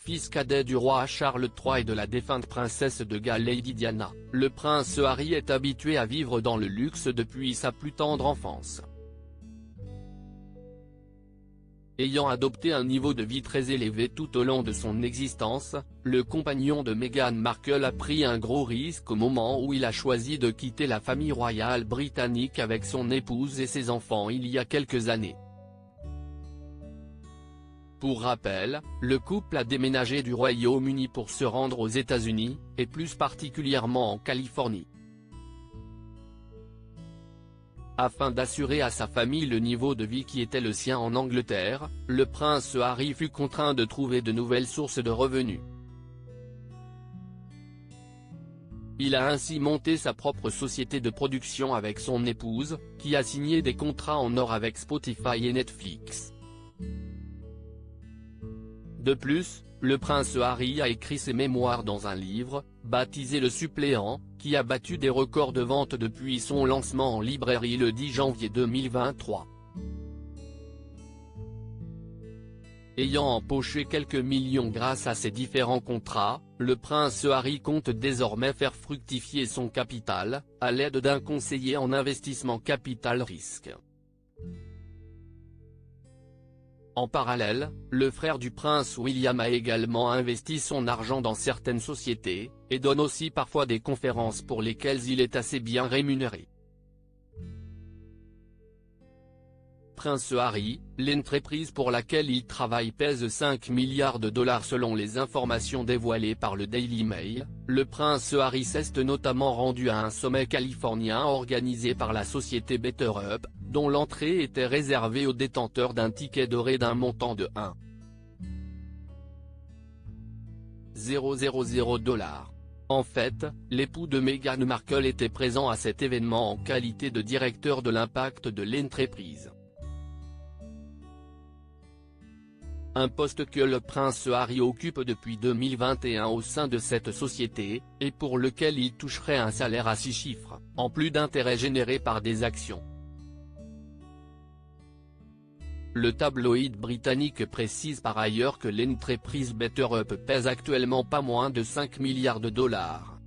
fils cadet du roi Charles III et de la défunte princesse de Galles Lady Diana, le prince Harry est habitué à vivre dans le luxe depuis sa plus tendre enfance. Ayant adopté un niveau de vie très élevé tout au long de son existence, le compagnon de Meghan Markle a pris un gros risque au moment où il a choisi de quitter la famille royale britannique avec son épouse et ses enfants il y a quelques années. Pour rappel, le couple a déménagé du Royaume-Uni pour se rendre aux États-Unis, et plus particulièrement en Californie. Afin d'assurer à sa famille le niveau de vie qui était le sien en Angleterre, le prince Harry fut contraint de trouver de nouvelles sources de revenus. Il a ainsi monté sa propre société de production avec son épouse, qui a signé des contrats en or avec Spotify et Netflix. De plus, le prince Harry a écrit ses mémoires dans un livre, baptisé Le Suppléant, qui a battu des records de vente depuis son lancement en librairie le 10 janvier 2023. Ayant empoché quelques millions grâce à ses différents contrats, le prince Harry compte désormais faire fructifier son capital, à l'aide d'un conseiller en investissement capital risque. En parallèle, le frère du prince William a également investi son argent dans certaines sociétés, et donne aussi parfois des conférences pour lesquelles il est assez bien rémunéré. Prince Harry, l'entreprise pour laquelle il travaille pèse 5 milliards de dollars selon les informations dévoilées par le Daily Mail. Le prince Harry s'est notamment rendu à un sommet californien organisé par la société BetterUp, dont l'entrée était réservée aux détenteurs d'un ticket doré d'un montant de 1,000 $. En fait, l'époux de Meghan Markle était présent à cet événement en qualité de directeur de l'impact de l'entreprise. Un poste que le prince Harry occupe depuis 2021 au sein de cette société, et pour lequel il toucherait un salaire à 6 chiffres, en plus d'intérêts générés par des actions. Le tabloïd britannique précise par ailleurs que l'entreprise BetterUp pèse actuellement pas moins de 5 milliards de dollars.